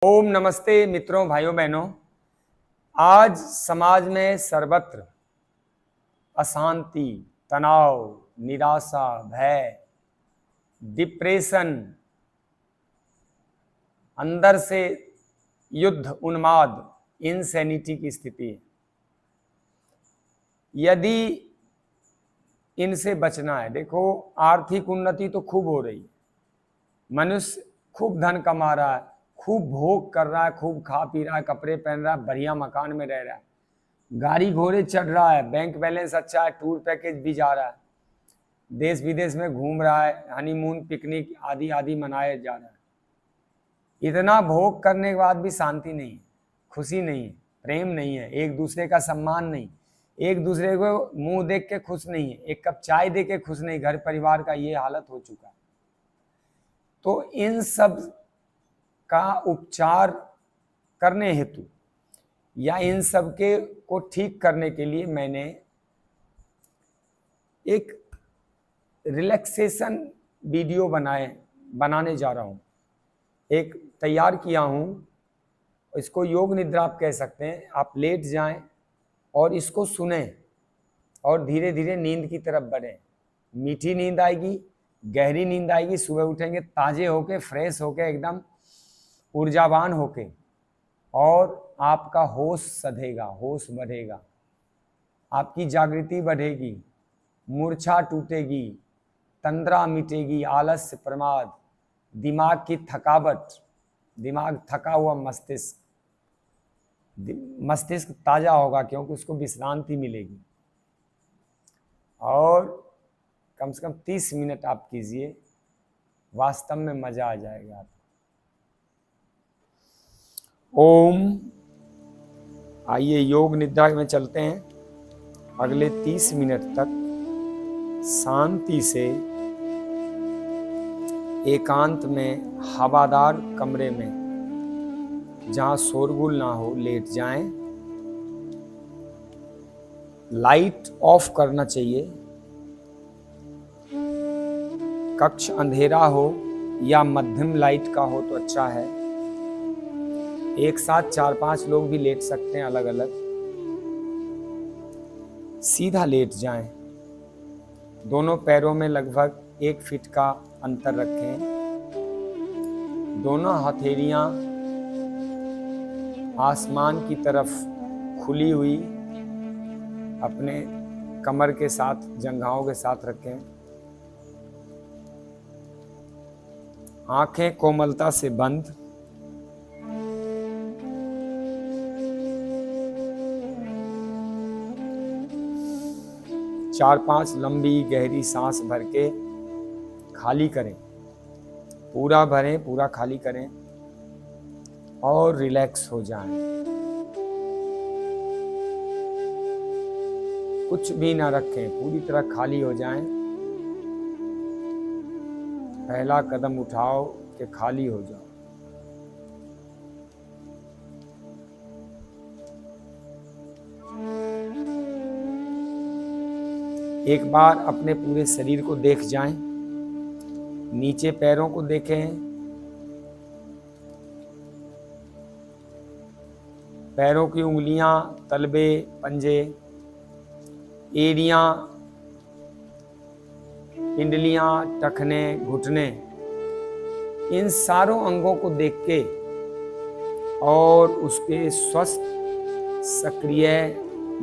ओम नमस्ते मित्रों, भाइयों बहनों। आज समाज में सर्वत्र अशांति, तनाव, निराशा, भय, डिप्रेशन, अंदर से युद्ध, उन्माद, इनसैनिटी की स्थिति है। यदि इनसे बचना है, देखो आर्थिक उन्नति तो खूब हो रही है, मनुष्य खूब धन कमा रहा है, खूब भोग कर रहा है, खूब खा पी रहा है, कपड़े पहन रहा है, बढ़िया मकान में रह रहा है, गाड़ी घोड़े चढ़ रहा है, बैंक बैलेंस अच्छा है, टूर पैकेज भी जा रहा है, देश विदेश में घूम रहा है, हनीमून पिकनिक आदि आदि मनाया जा रहा है। इतना भोग करने के बाद भी शांति नहीं है, खुशी नहीं है, प्रेम नहीं है, एक दूसरे का सम्मान नहीं, एक दूसरे को मुंह देख के खुश नहीं है, एक कप चाय दे के खुश नहीं, घर परिवार का ये हालत हो चुका है। तो इन सब का उपचार करने हेतु या इन सब के को ठीक करने के लिए मैंने एक रिलैक्सेशन वीडियो बनाने जा रहा हूँ। एक तैयार किया हूँ, इसको योग निद्रा आप कह सकते हैं। आप लेट जाएं और इसको सुनें और धीरे धीरे नींद की तरफ बढ़ें। मीठी नींद आएगी, गहरी नींद आएगी, सुबह उठेंगे ताजे होके, फ्रेश होके, एकदम ऊर्जावान होके, और आपका होश सधेगा, होश बढ़ेगा, आपकी जागृति बढ़ेगी, मूर्छा टूटेगी, तंद्रा मिटेगी, आलस्य, प्रमाद, दिमाग की थकावट, दिमाग थका हुआ मस्तिष्क ताजा होगा क्योंकि उसको विश्रांति मिलेगी। और कम से कम 30 मिनट आप कीजिए, वास्तव में मजा आ जाएगा आपको। ओम। आइए योग निद्रा में चलते हैं। अगले 30 मिनट तक शांति से एकांत में हवादार कमरे में जहां शोरगुल ना हो लेट जाएं। लाइट ऑफ करना चाहिए। कक्ष अंधेरा हो या मध्यम लाइट का हो तो अच्छा है। एक साथ 4-5 लोग भी लेट सकते हैं, अलग अलग। सीधा लेट जाएं। दोनों पैरों में लगभग 1 फीट का अंतर रखें। दोनों हथेलियां आसमान की तरफ खुली हुई अपने कमर के साथ, जंघाओं के साथ रखें। आंखें कोमलता से बंद। चार 5 लंबी गहरी सांस भर के खाली करें। पूरा भरें, पूरा खाली करें और रिलैक्स हो जाएं। कुछ भी ना रखें, पूरी तरह खाली हो जाएं। पहला कदम उठाओ कि खाली हो जाओ। एक बार अपने पूरे शरीर को देख जाएं। नीचे पैरों को देखें। पैरों की उंगलियां, तलबे, पंजे, एड़ियां, पिंडलियां, टखने, घुटने, इन सारों अंगों को देख के और उसके स्वस्थ, सक्रिय,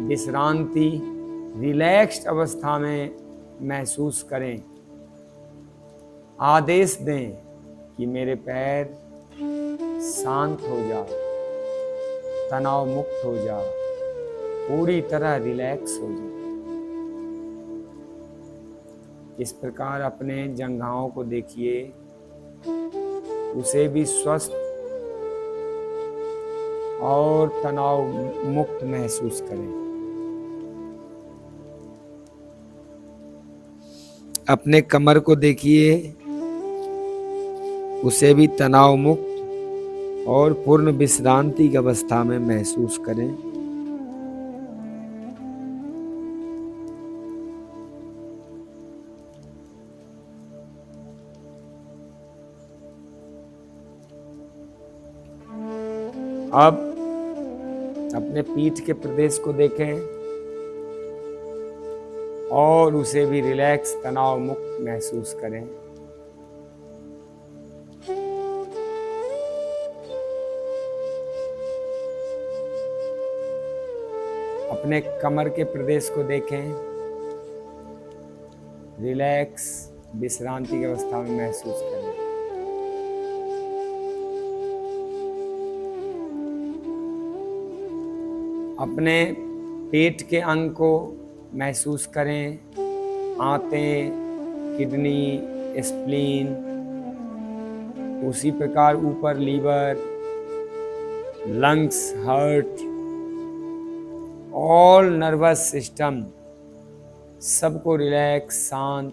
विश्रांति, रिलैक्स्ड अवस्था में महसूस करें। आदेश दें कि मेरे पैर शांत हो जाओ, तनाव मुक्त हो जाओ, पूरी तरह रिलैक्स हो जाओ। इस प्रकार अपने जंघाओं को देखिए, उसे भी स्वस्थ और तनाव मुक्त महसूस करें। अपने कमर को देखिए, उसे भी तनाव मुक्त और पूर्ण विश्रांति की अवस्था में महसूस करें। अब अपने पीठ के प्रदेश को देखें और उसे भी रिलैक्स, तनाव मुक्त महसूस करें। अपने कमर के प्रदेश को देखें, रिलैक्स, विश्रांति की अवस्था में महसूस करें। अपने पेट के अंग को महसूस करें, आंतें, किडनी, स्प्लीन, उसी प्रकार ऊपर liver, lungs, heart, all nervous system, सबको रिलैक्स, शांत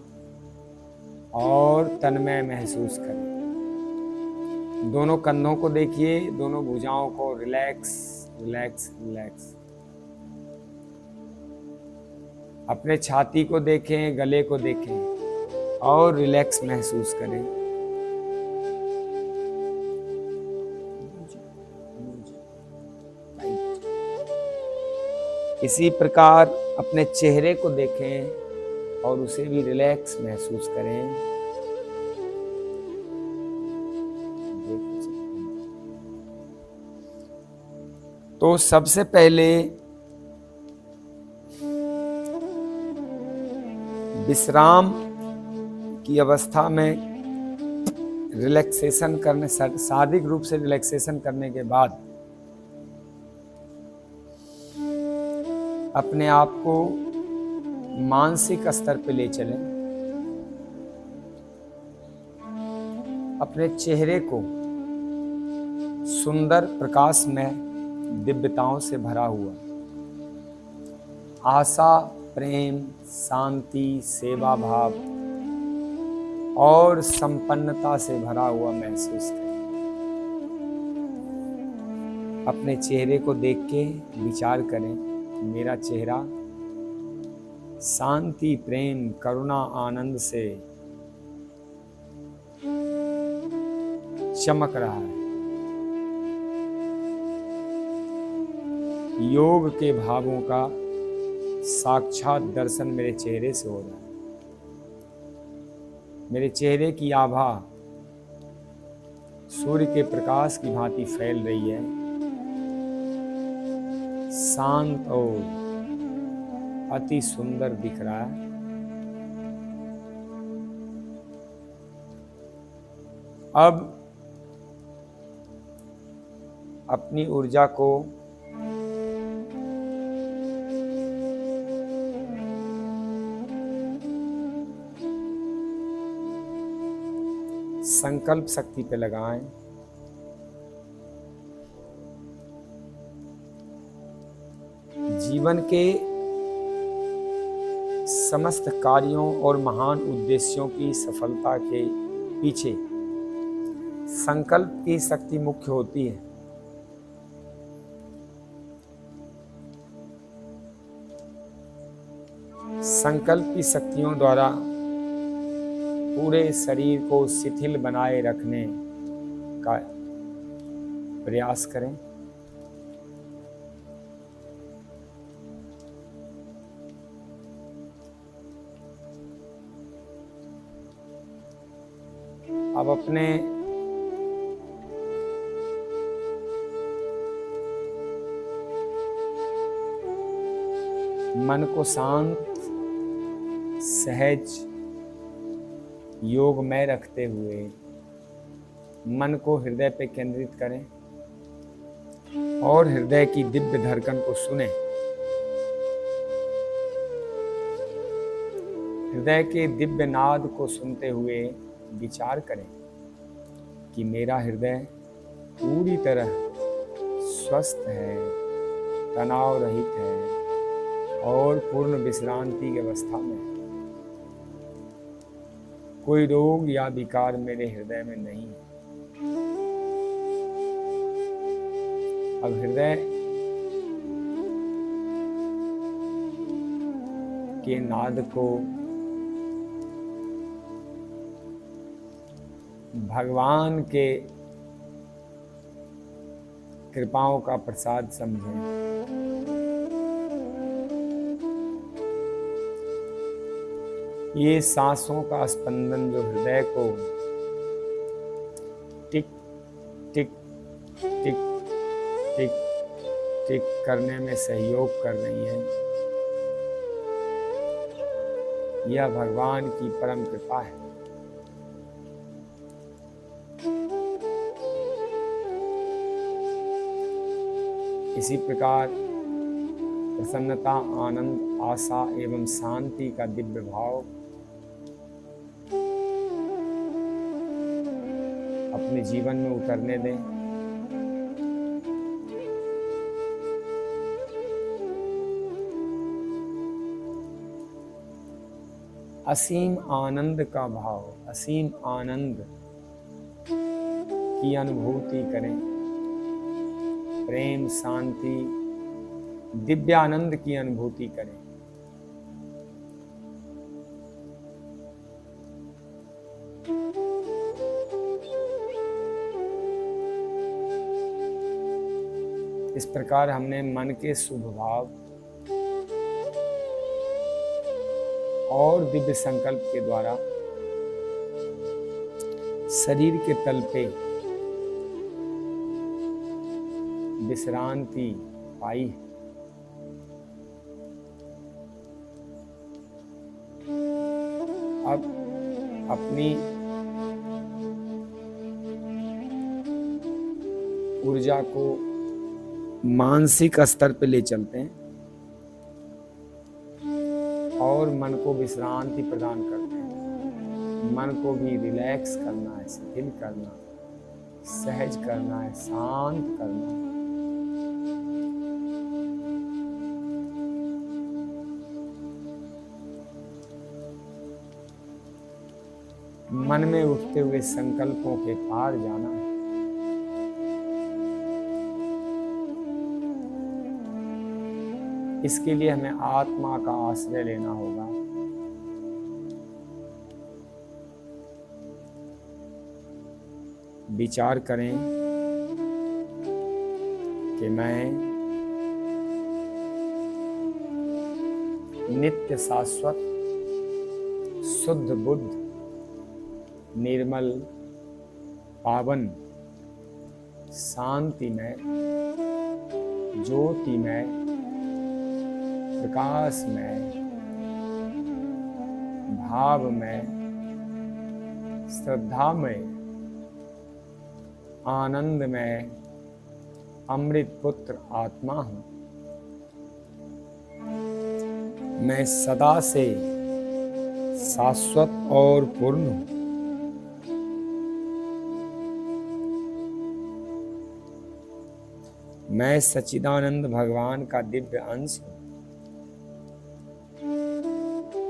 और तन्मय महसूस करें। दोनों कंधों को देखिए, दोनों भुजाओं को रिलैक्स रिलैक्स रिलैक्स। अपने छाती को देखें, गले को देखें और रिलैक्स महसूस करें। इसी प्रकार अपने चेहरे को देखें और उसे भी रिलैक्स महसूस करें। तो सबसे पहले विश्राम की अवस्था में रिलैक्सेशन करने, शारीरिक रूप से रिलैक्सेशन करने के बाद अपने आप को मानसिक स्तर पे ले चलें। अपने चेहरे को सुंदर प्रकाश में दिव्यताओं से भरा हुआ, आशा, प्रेम, शांति, सेवा भाव और संपन्नता से भरा हुआ महसूस करें। अपने चेहरे को देख के विचार करें, मेरा चेहरा शांति, प्रेम, करुणा, आनंद से चमक रहा है। योग के भावों का साक्षात दर्शन मेरे चेहरे से हो रहा है। मेरे चेहरे की आभा सूर्य के प्रकाश की भांति फैल रही है, शांत और अति सुंदर दिख रहा है। अब अपनी ऊर्जा को संकल्प शक्ति पे लगाएं। जीवन के समस्त कार्यों और महान उद्देश्यों की सफलता के पीछे संकल्प की शक्ति मुख्य होती है। संकल्प की शक्तियों द्वारा पूरे शरीर को शिथिल बनाए रखने का प्रयास करें। अब अपने मन को शांत, सहज, योग में रखते हुए मन को हृदय पे केंद्रित करें और हृदय की दिव्य धड़कन को सुनें। हृदय के दिव्य नाद को सुनते हुए विचार करें कि मेरा हृदय पूरी तरह स्वस्थ है, तनाव रहित है और पूर्ण विश्रांति की अवस्था में है। कोई रोग या विकार मेरे हृदय में नहीं है। अब हृदय के नाद को भगवान के कृपाओं का प्रसाद समझें। ये सांसों का स्पंदन जो हृदय को टिक टिक टिक टिक टिक करने में सहयोग कर रही है, यह भगवान की परम कृपा है। इसी प्रकार प्रसन्नता, आनंद, आशा एवं शांति का दिव्य भाव अपने जीवन में उतरने दें। असीम आनंद का भाव, असीम आनंद की अनुभूति करें। प्रेम, शांति, दिव्य आनंद की अनुभूति करें। इस प्रकार हमने मन के शुभ भाव और दिव्य संकल्प के द्वारा शरीर के तल पे विश्रांति पाई। अब अपनी ऊर्जा को मानसिक स्तर पे ले चलते हैं और मन को विश्रांति प्रदान करते हैं। मन को भी रिलैक्स करना है, शिथिल करना, सहज करना है, शांत करना है। मन में उठते हुए संकल्पों के पार जाना है। इसके लिए हमें आत्मा का आश्रय लेना होगा। विचार करें कि मैं नित्य शाश्वत शुद्ध बुद्ध निर्मल पावन शांतिमय ज्योतिमय प्रकाशमय भावमय श्रद्धामय आनंदमय अमृत पुत्र आत्मा हूं। मैं सदा से शाश्वत और पूर्ण हूं। मैं सच्चिदानंद भगवान का दिव्य अंश हूं।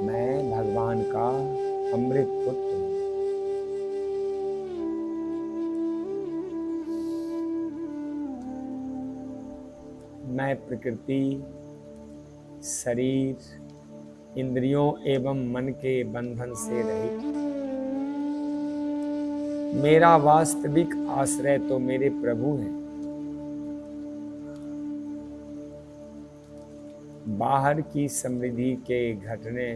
मैं भगवान का अमृत पुत्र हूं। मैं प्रकृति, शरीर, इंद्रियों एवं मन के बंधन से रहित हूं। मेरा वास्तविक आश्रय तो मेरे प्रभु हैं। बाहर की समृद्धि के घटने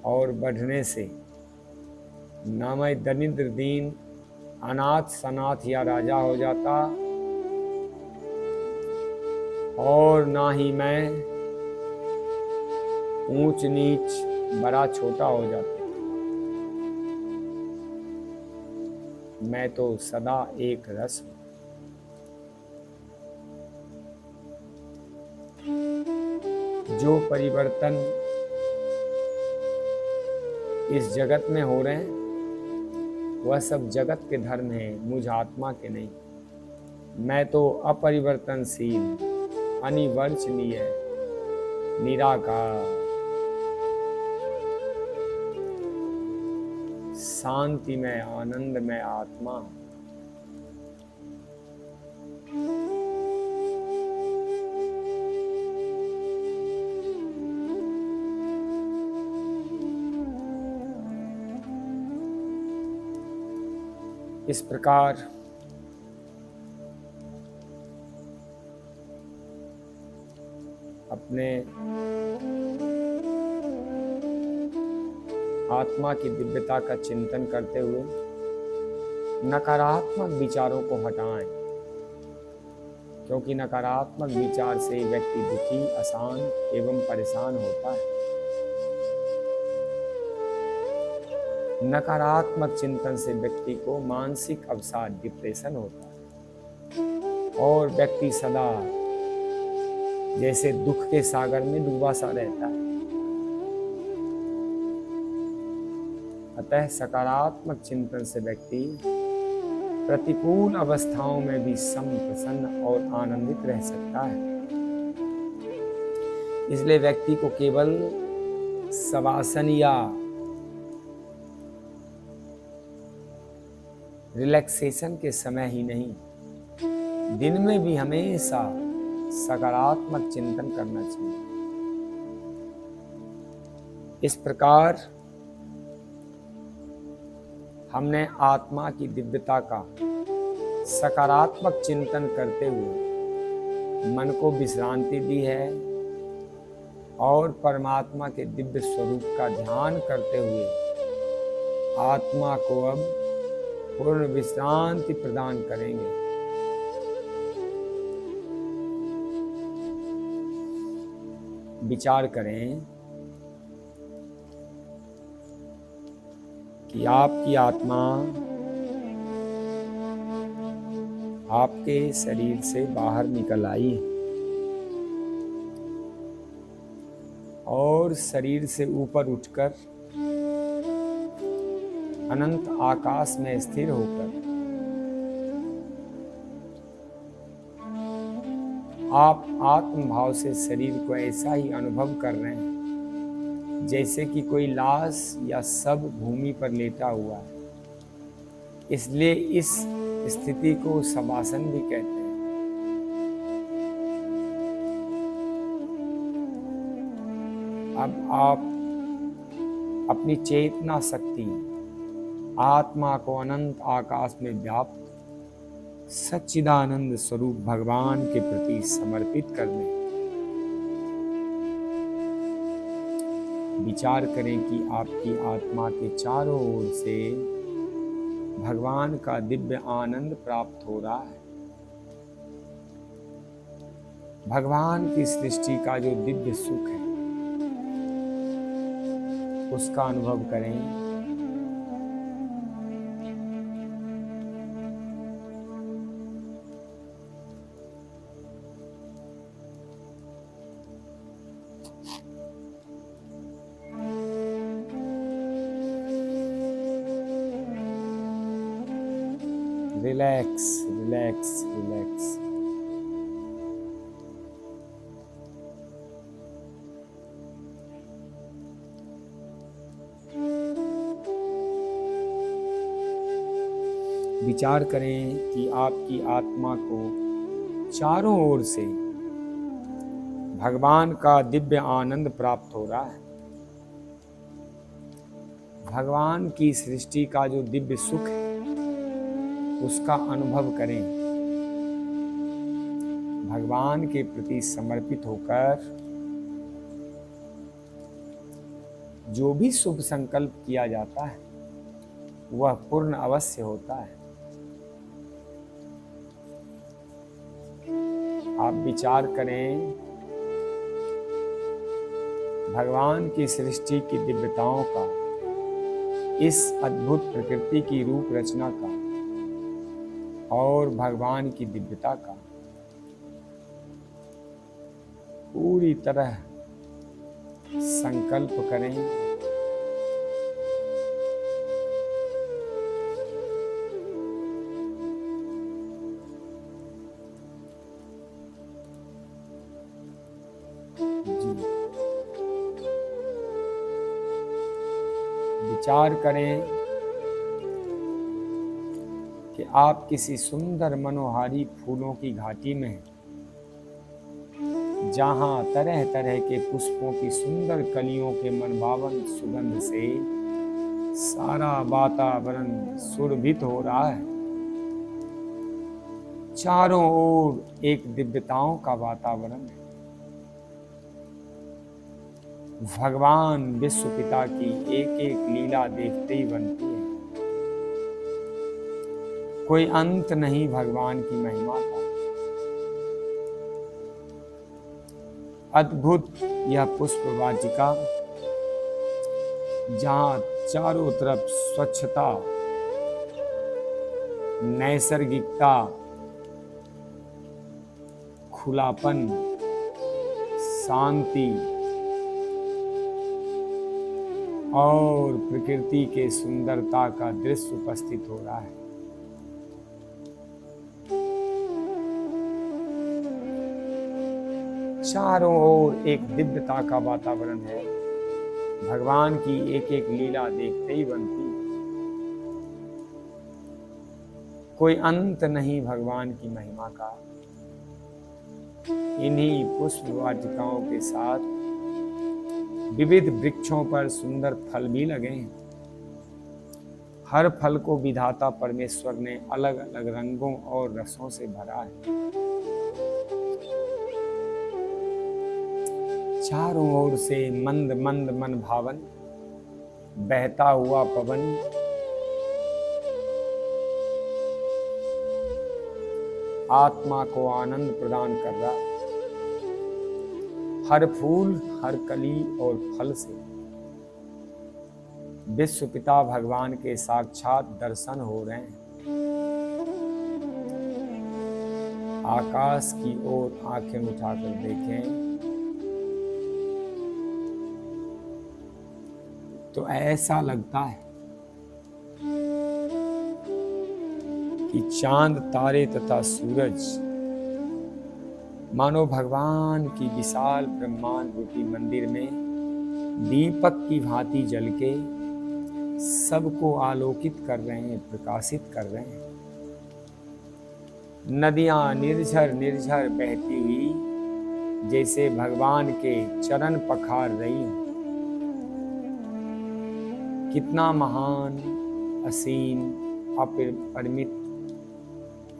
और बढ़ने से न मैं दरिद्र दीन अनाथ सनाथ या राजा हो जाता और ना ही मैं ऊंच नीच बड़ा छोटा हो जाता। मैं तो सदा एक रस हूं। जो परिवर्तन इस जगत में हो रहे हैं वह सब जगत के धर्म हैं, मुझ आत्मा के नहीं। मैं तो अपरिवर्तनशील, अनिवर्चनीय, निराकार, शांतिमय, आनंदमय आत्मा। इस प्रकार अपने आत्मा की दिव्यता का चिंतन करते हुए नकारात्मक विचारों को हटाएं, क्योंकि नकारात्मक विचार से व्यक्ति दुखी, अशांत एवं परेशान होता है। नकारात्मक चिंतन से व्यक्ति को मानसिक अवसाद, डिप्रेशन होता है और व्यक्ति सदा जैसे दुख के सागर में डूबा सा रहता है। अतः सकारात्मक चिंतन से व्यक्ति प्रतिकूल अवस्थाओं में भी प्रसन्न और आनंदित रह सकता है। इसलिए व्यक्ति को केवल शवासन या रिलैक्सेशन के समय ही नहीं, दिन में भी हमेशा सकारात्मक चिंतन करना चाहिए। इस प्रकार हमने आत्मा की दिव्यता का सकारात्मक चिंतन करते हुए मन को विश्रांति दी है और परमात्मा के दिव्य स्वरूप का ध्यान करते हुए आत्मा को अब पूर्ण विश्रांति प्रदान करेंगे। विचार करें कि आपकी आत्मा आपके शरीर से बाहर निकल आई और शरीर से ऊपर उठकर अनंत आकाश में स्थिर होकर आप आत्म भाव से शरीर को ऐसा ही अनुभव कर रहे हैं जैसे कि कोई लाश या शव भूमि पर लेटा हुआ है। इसलिए इस स्थिति को शवासन भी कहते हैं। अब आप अपनी चेतना शक्ति आत्मा को अनंत आकाश में व्याप्त सच्चिदानंद स्वरूप भगवान के प्रति समर्पित कर दें। विचार करें कि आपकी आत्मा के चारों ओर से भगवान का दिव्य आनंद प्राप्त हो रहा है। भगवान की सृष्टि का जो दिव्य सुख है उसका अनुभव करें। Relax relax relax. विचार करें कि आपकी आत्मा को चारों ओर से भगवान का दिव्य आनंद प्राप्त हो रहा है। भगवान की सृष्टि का जो दिव्य सुख है उसका अनुभव करें। भगवान के प्रति समर्पित होकर जो भी शुभ संकल्प किया जाता है वह पूर्ण अवश्य होता है। आप विचार करें भगवान की सृष्टि की दिव्यताओं का, इस अद्भुत प्रकृति की रूप रचना का और भगवान की दिव्यता का पूरी तरह संकल्प करें। जी, विचार करें कि आप किसी सुंदर मनोहारी फूलों की घाटी में हैं, जहां तरह तरह के पुष्पों की सुंदर कलियों के मनभावन सुगंध से सारा वातावरण सुरभित हो रहा है। चारों ओर एक दिव्यताओं का वातावरण है। भगवान विश्व पिता की एक एक लीला देखते ही बनती है। कोई अंत नहीं भगवान की महिमा का। अद्भुत यह पुष्प वाटिका, जहां चारों तरफ स्वच्छता, नैसर्गिकता, खुलापन, शांति और प्रकृति के सुंदरता का दृश्य उपस्थित हो रहा है। चारों ओर एक दिव्यता का वातावरण है। भगवान की एक एक लीला देखते ही बनती है। कोई अंत नहीं भगवान की महिमा का। इन्हीं पुष्प वाटिकाओं के साथ विविध वृक्षों पर सुंदर फल भी लगे हैं। हर फल को विधाता परमेश्वर ने अलग अलग रंगों और रसों से भरा है। चारों ओर से मंद मंद मन भावन बहता हुआ पवन आत्मा को आनंद प्रदान कर रहा। हर फूल, हर कली और फल से विश्व पिता भगवान के साक्षात दर्शन हो रहे हैं। आकाश की ओर आंखें उठाकर देखें तो ऐसा लगता है कि चांद, तारे तथा सूरज मानो भगवान की विशाल ब्रह्मांड रूपी मंदिर में दीपक की भांति जल के सबको आलोकित कर रहे हैं, प्रकाशित कर रहे हैं। नदियां निर्झर निर्झर बहती हुई जैसे भगवान के चरण पखार रही हैं। कितना महान, असीम, अपरिमित,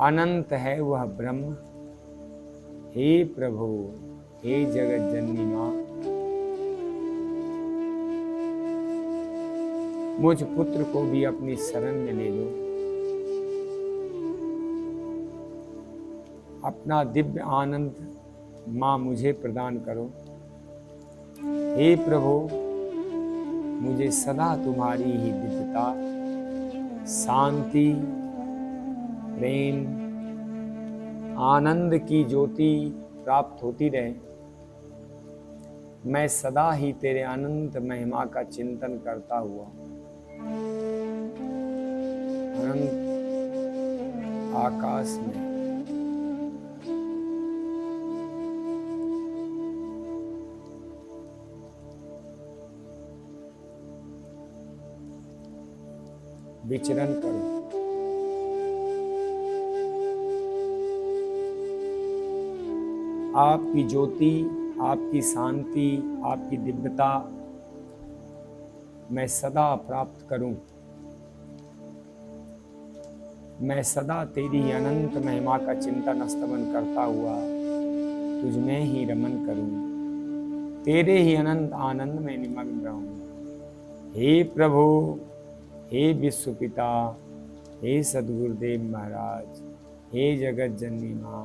अनंत है वह ब्रह्म। हे प्रभु, हे जगत जननी मां, मुझ पुत्र को भी अपनी शरण में ले लो। अपना दिव्य आनंद मां मुझे प्रदान करो। हे प्रभु, मुझे सदा तुम्हारी ही दिव्यता, शांति, प्रेम, आनंद की ज्योति प्राप्त होती रहे। मैं सदा ही तेरे अनंत महिमा का चिंतन करता हुआ अनंत आकाश में विचरण करूं। आपकी ज्योति, आपकी शांति, आपकी दिव्यता मैं सदा प्राप्त करूं। मैं सदा तेरी अनंत महिमा का चिंतन स्तमन करता हुआ तुझ में ही रमन करूं। तेरे ही अनंत आनंद में निमग्न रहूं। हे प्रभु, हे विश्व पिता, हे सद्गुरुदेव महाराज, हे जगत जननी मां,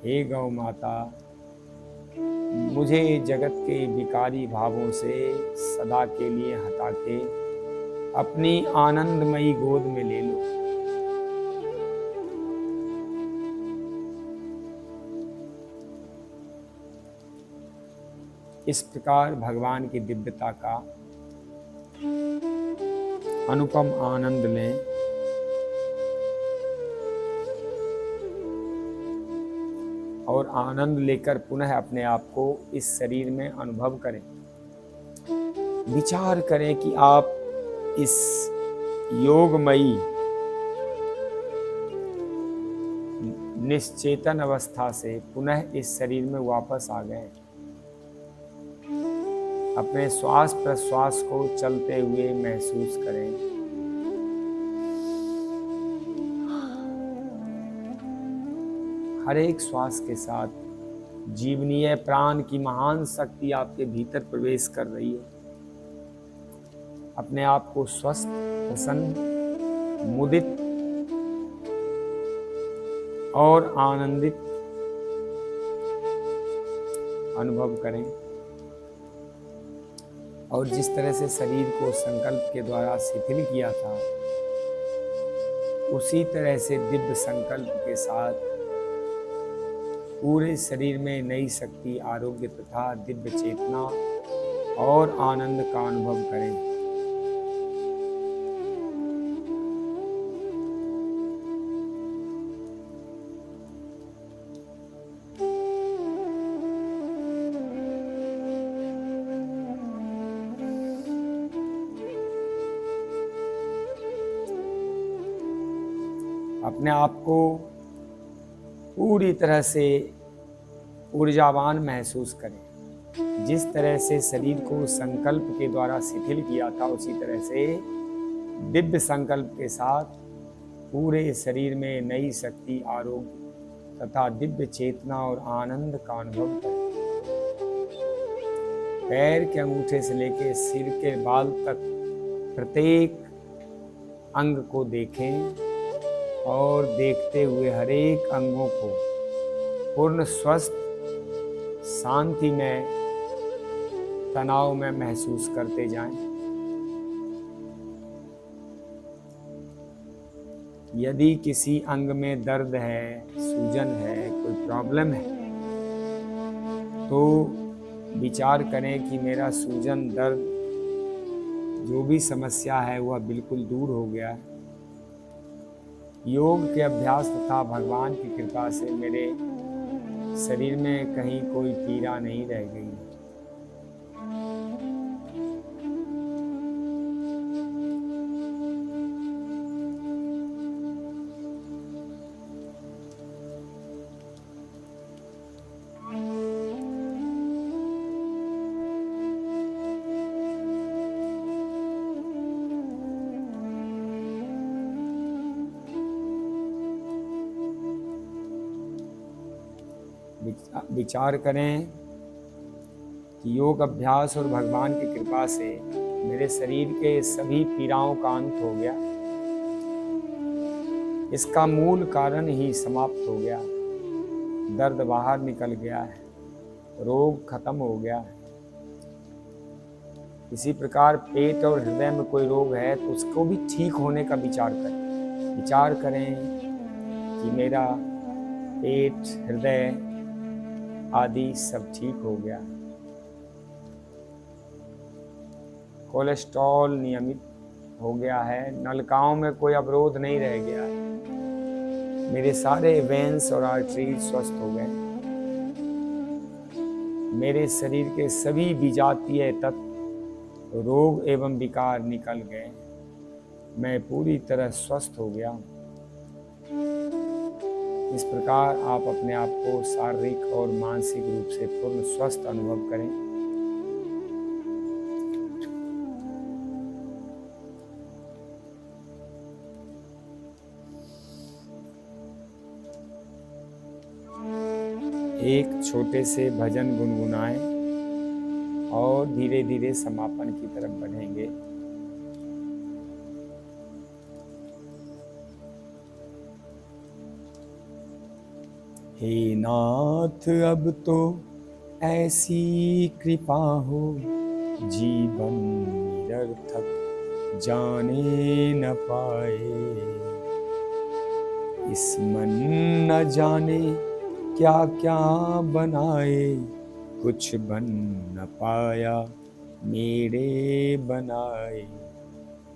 हे गौ माता, मुझे जगत के विकारी भावों से सदा के लिए हटा के अपनी आनंदमयी गोद में ले लो। इस प्रकार भगवान की दिव्यता का अनुपम आनंद लें और आनंद लेकर पुनः अपने आप को इस शरीर में अनुभव करें। विचार करें कि आप इस योगमयी निश्चेतन अवस्था से पुनः इस शरीर में वापस आ गए। अपने श्वास प्रश्वास को चलते हुए महसूस करें। हर एक श्वास के साथ जीवनीय प्राण की महान शक्ति आपके भीतर प्रवेश कर रही है। अपने आप को स्वस्थ, प्रसन्न, मुदित और आनंदित अनुभव करें। और जिस तरह से शरीर को संकल्प के द्वारा शिथिल किया था, उसी तरह से दिव्य संकल्प के साथ पूरे शरीर में नई शक्ति, आरोग्य तथा दिव्य चेतना और आनंद का अनुभव करें। अपने आप को पूरी तरह से ऊर्जावान महसूस करें। जिस तरह से शरीर को संकल्प के द्वारा शिथिल किया था, उसी तरह से दिव्य संकल्प के साथ पूरे शरीर में नई शक्ति, आरोग्य तथा दिव्य चेतना और आनंद का अनुभव करें। पैर के अंगूठे से लेकर सिर के बाल तक प्रत्येक अंग को देखें और देखते हुए हर एक अंगों को पूर्ण स्वस्थ, शांति में, तनाव में महसूस करते जाएं। यदि किसी अंग में दर्द है, सूजन है, कोई प्रॉब्लम है, तो विचार करें कि मेरा सूजन, दर्द, जो भी समस्या है वह बिल्कुल दूर हो गया है। योग के अभ्यास तथा भगवान की कृपा से मेरे शरीर में कहीं कोई पीड़ा नहीं रह गई। विचार करें कि योग अभ्यास और भगवान की कृपा से मेरे शरीर के सभी पीड़ाओं का अंत हो गया। इसका मूल कारण ही समाप्त हो गया। दर्द बाहर निकल गया है, रोग खत्म हो गया है। इसी प्रकार पेट और हृदय में कोई रोग है तो उसको भी ठीक होने का विचार करें। विचार करें कि मेरा पेट, हृदय आदि सब ठीक हो गया। कोलेस्ट्रॉल नियमित हो गया है, नलिकाओं में कोई अवरोध नहीं रह गया है, मेरे सारे वेन्स और आर्टरी स्वस्थ हो गए। मेरे शरीर के सभी विजातीय तत्व, रोग एवं विकार निकल गए। मैं पूरी तरह स्वस्थ हो गया। इस प्रकार आप अपने आप को शारीरिक और मानसिक रूप से पूर्ण स्वस्थ अनुभव करें। एक छोटे से भजन गुनगुनाएं और धीरे धीरे समापन की तरफ बढ़ेंगे। हे नाथ, अब तो ऐसी कृपा हो, जीवन निरर्थक जाने न पाए। इस मन न जाने क्या क्या बनाए, कुछ बन न पाया मेरे बनाए।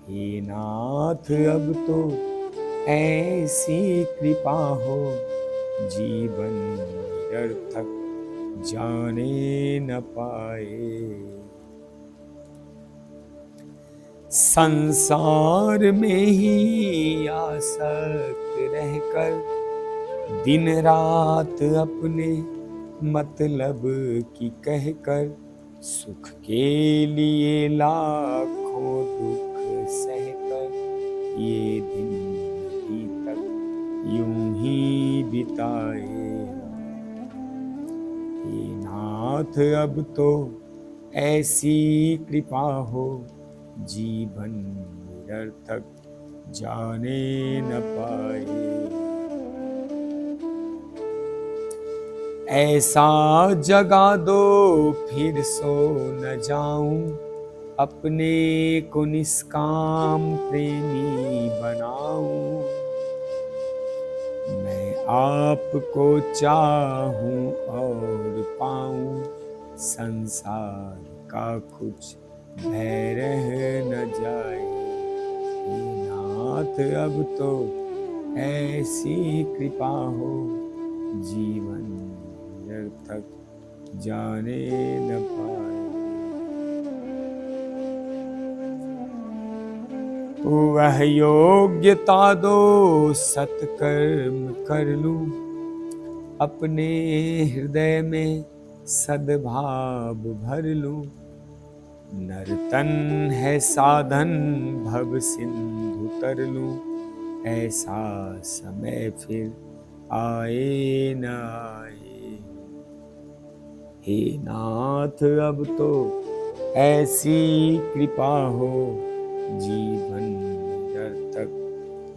हे नाथ, अब तो ऐसी कृपा हो, जीवन निरर्थक जाने न पाए। संसार में ही आसक्त रहकर दिन रात अपने मतलब की कहकर सुख के लिए लाखों दुख सहकर ये दिन अभी तक यूं ही बिताए। नाथ अब तो ऐसी कृपा हो, जीवन निरर्थक जाने न पाए। ऐसा जगा दो फिर सो न जाऊं, अपने को निष्काम प्रेमी बनाऊं। मैं आपको चाहूं और पाऊं, संसार का कुछ भय रह न जाए। हे नाथ अब तो ऐसी कृपा हो, जीवन निरर्थक जाने न पाए। वह योग्यता दो सत्कर्म कर लूं, अपने हृदय में सद्भाव भर लूं। नर्तन है साधन भव सिंधु तर लूं, ऐसा समय फिर आए न आए। हे नाथ अब तो ऐसी कृपा हो, जीवन निरर्थक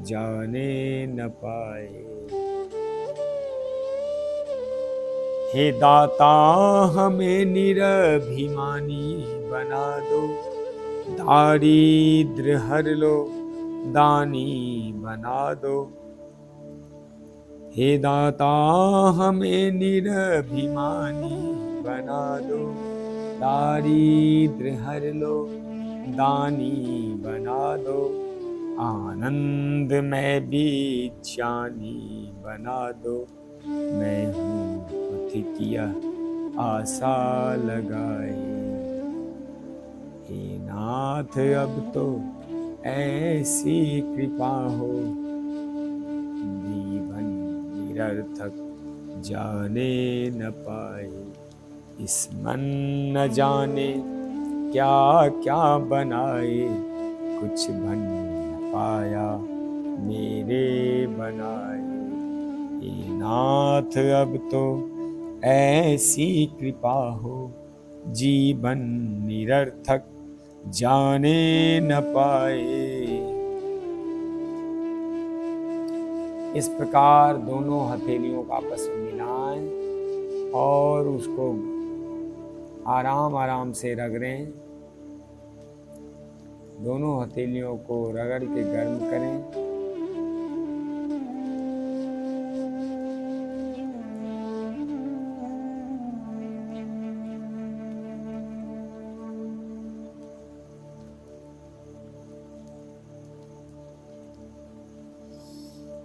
जाने न पाए। हे दाता हमें निरभिमानी बना दो, दारिद्र हर लो दानी बना दो। हे दाता हमें निरभिमानी बना दो, दारिद्र हर लो दानी बना दो। आनंद में बीचानी बना दो, मैं हूँ पथिकिया आशा लगाए। हे नाथ अब तो ऐसी कृपा हो, जीवन निरर्थक जाने न पाए। इस मन न जाने क्या क्या बनाए, कुछ बन न पाया मेरे बनाए। हे नाथ अब तो ऐसी कृपा हो, जीवन निरर्थक जाने न पाए। इस प्रकार दोनों हथेलियों का आपस में मिलाएं और उसको आराम आराम से रगड़ें। दोनों हथेलियों को रगड़ के गर्म करें।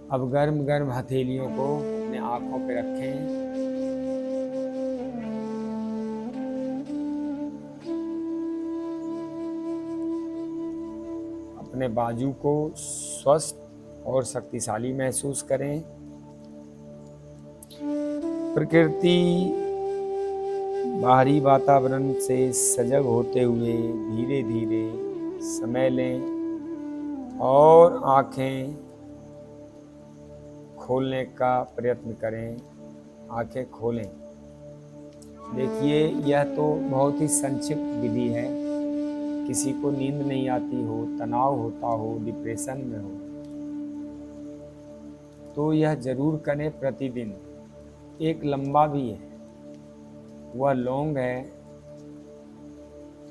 अब गर्म गर्म हथेलियों को अपने आंखों पे रखें। अपने बाजू को स्वस्थ और शक्तिशाली महसूस करें। प्रकृति बाहरी वातावरण से सजग होते हुए धीरे धीरे समय लें और आंखें खोलने का प्रयत्न करें। आंखें खोलें। देखिए, यह तो बहुत ही संक्षिप्त विधि है। किसी को नींद नहीं आती हो, तनाव होता हो, डिप्रेशन में हो, तो यह जरूर करें प्रतिदिन। एक लंबा भी है, वह लॉन्ग है,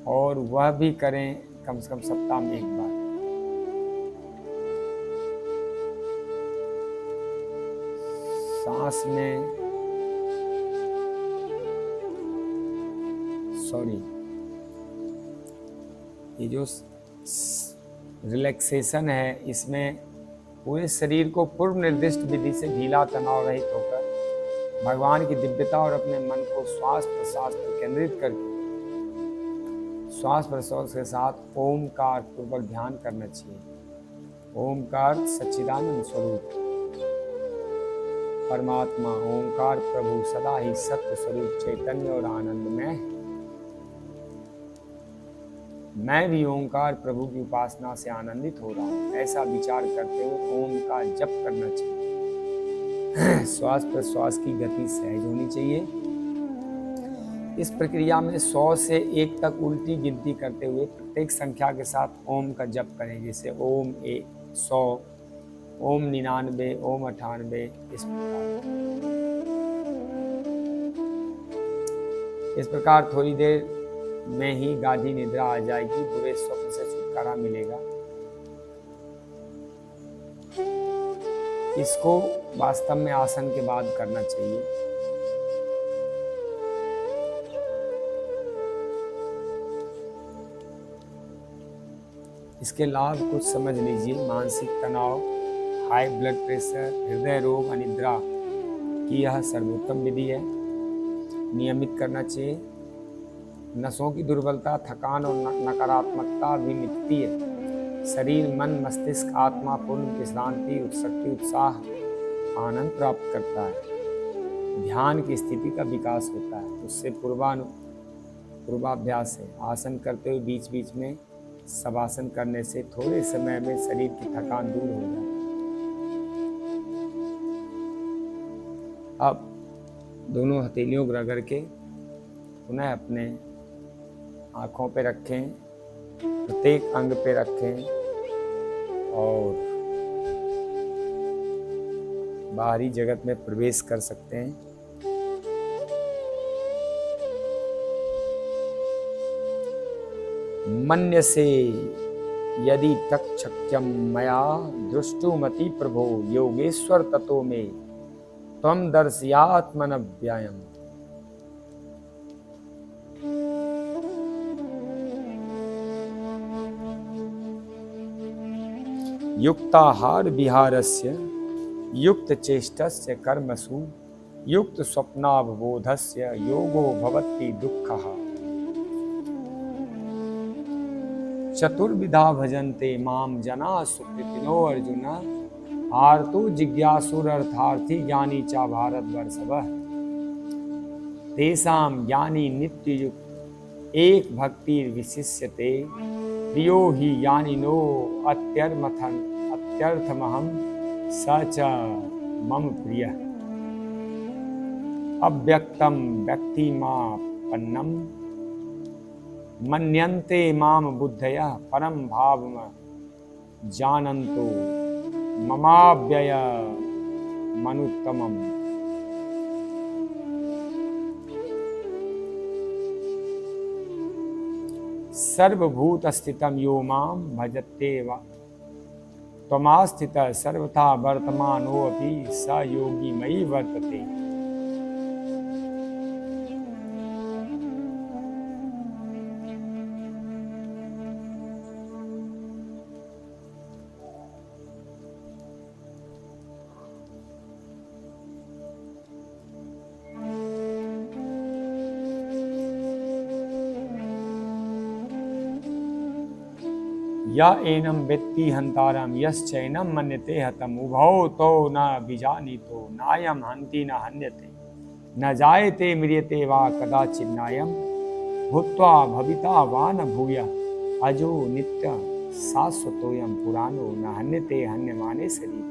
और वह भी करें कम से कम सप्ताह में एक बार। सांस में ये जो रिलैक्सेशन है, इसमें पूरे शरीर को पूर्व निर्दिष्ट विधि से ढीला तनाव रहित होकर भगवान की दिव्यता और अपने मन को श्वास प्रश्वास पर केंद्रित करके श्वास प्रश्वास के साथ ओमकार पूर्वक ध्यान करना चाहिए। ओमकार सच्चिदानंद स्वरूप परमात्मा, ओंकार प्रभु सदा ही सत्य स्वरूप चैतन्य और आनंद में है। मैं भी ओंकार प्रभु की उपासना से आनंदित हो रहा हूँ, ऐसा विचार करते हुए ओम का जप करना चाहिए। श्वास प्रश्वास की गति सहज होनी चाहिए। इस प्रक्रिया में 100 से 1 तक उल्टी गिनती करते हुए प्रत्येक संख्या के साथ ओम का जप करें। जैसे ओम 100, ओम 99, ओम 98, इस प्रकार थोड़ी देर में ही गाढ़ी निद्रा आ जाएगी, बुरे स्वप्न से छुटकारा मिलेगा। इसको वास्तव में आसन के बाद करना चाहिए। इसके लाभ कुछ समझ लीजिए। मानसिक तनाव, हाई ब्लड प्रेशर, हृदय रोग, अनिद्रा की यह सर्वोत्तम विधि है। नियमित करना चाहिए। नसों की दुर्बलता, थकान और नकारात्मकता भी मिटती है। शरीर, मन, मस्तिष्क, आत्मा पूर्ण विश्रांति, शक्ति, उत्साह, आनंद प्राप्त करता है। ध्यान की स्थिति का विकास होता है। उससे पूर्वाभ्यास है। आसन करते हुए बीच बीच में शवासन करने से थोड़े समय में शरीर की थकान दूर हो जाती है। अब दोनों हथेलियों को रगड़ के पुनः अपने आँखों पे रखें, प्रत्येक अंग पे रखें और बाहरी जगत में प्रवेश कर सकते हैं। मन्य से यदि तक्षक्यम मया दृष्टुमति प्रभो योगेश्वर ततो में त्वं दर्शयात्मनव्ययम्। युक्ताहार विहारस्य युक्त चेष्टस्य कर्मसु युक्त स्वप्नावबोधस्य योगो भवति दुःखः। चतुर्विधा भजन्ते माम जना सुकृतिनो अर्जुन आर्तो जिज्ञासुरर्थार्थी ज्ञानी चा भारतवर्षभः। तेषां ज्ञानी नित्ययुक्त एक भक्ति विशिष्यते प्रियो हि ज्ञानिनो अत्यर्थमहं स च मम प्रियः। अव्यक्तं व्यक्तिमापन्नं मन्यन्ते माम बुद्धयः परं भावम जानन्तो ममाव्यय मनुत्तमम्। सर्वभूत स्थितं यो मां भजत्येव त्वमास्थितः सर्वथा वर्तमानोऽपि स योगी मयि वर्तते। या एनम वेत्ति हंतारम यश्चैनम मन्यते हतम उभौ तो न बीजानीतो नायम हन्ति न हन्यते न जायते म्रियते वा कदाचित् नायम भूत्वा भविता वा न भूयः अजो नित्य शाश्वतोऽयं पुराणो न हन्यते हन्यमाने शरीरे।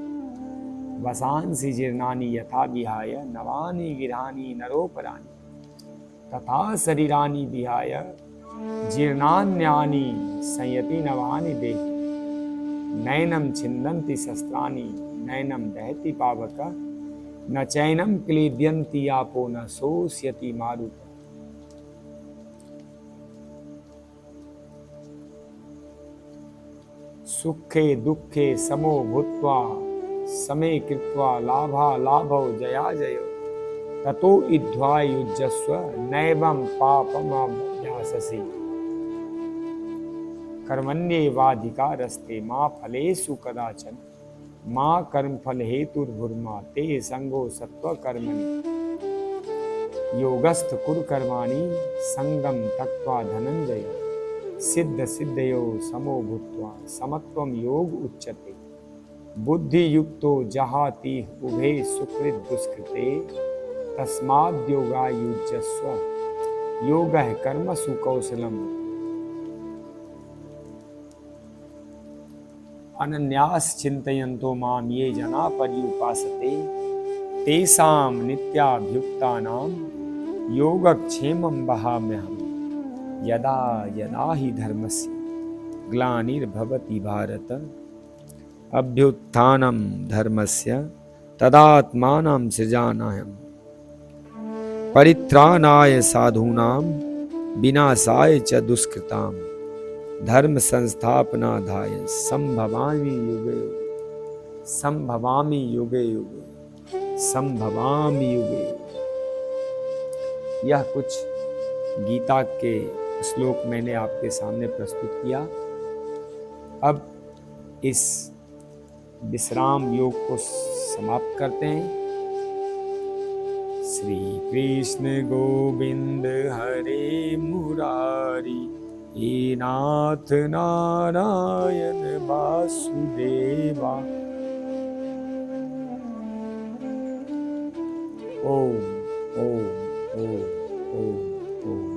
वसांसि जीर्णानि यथा विहाय नवानि गिरानि नरोपराणि तथा शरीराणि विहाय जीर्णान्यानि संयति नवानि देहि। नैनं छिन्दन्ति शस्त्राणि नैनं दहति पावक न चैनं क्लेद्यन्ति आपो न शोष्यति मारुतः। सुखे दुःखे समो भूत्वा समे कृत्वा लाभा लाभौ जया जयो ततो ईद्ध्वा युज्यस्व नैवं पापमभ्याससि। कर्मण्येवाधिकारस्ते मा फलेषु कदाचन मा कर्मफल हेतुर्भुर्मा ते संगो सत्त्वकर्मणि। योगस्थ कुरु कर्माणि संगम त्यक्त्वा धनंजय सिद्ध सिद्धयो समो भूत्वा समत्वं योग उच्यते। बुद्धि युक्तो जहाति उभे सुकृत दुष्कृते तस्माद् योगा युज्यस्व योगः कर्मसु कौशलम्। अनन्यास चिन्तयन्तो मां ये जना पर्युपासते तेषां नित्याभियुक्तानां योगक्षेमं वहाम्यहम् यदा यदा हि धर्मस्य ग्लानिर्भवति भारत अभ्युत्थानं धर्मस्य तदात्मानं सृजाम्यहम् परित्राणाय साधूनां विनाशाय च दुष्कृतां धर्म संस्थापनार्थाय संभवामि युगे संभवामि युगे युगे संभवामि युगे युगे। यह कुछ गीता के श्लोक मैंने आपके सामने प्रस्तुत किया। अब इस विश्राम योग को समाप्त करते हैं। श्री कृष्ण गोविंद हरे मुरारी हे नाथ नारायण वासुदेवा। ओम ओम ओम ओम ओम।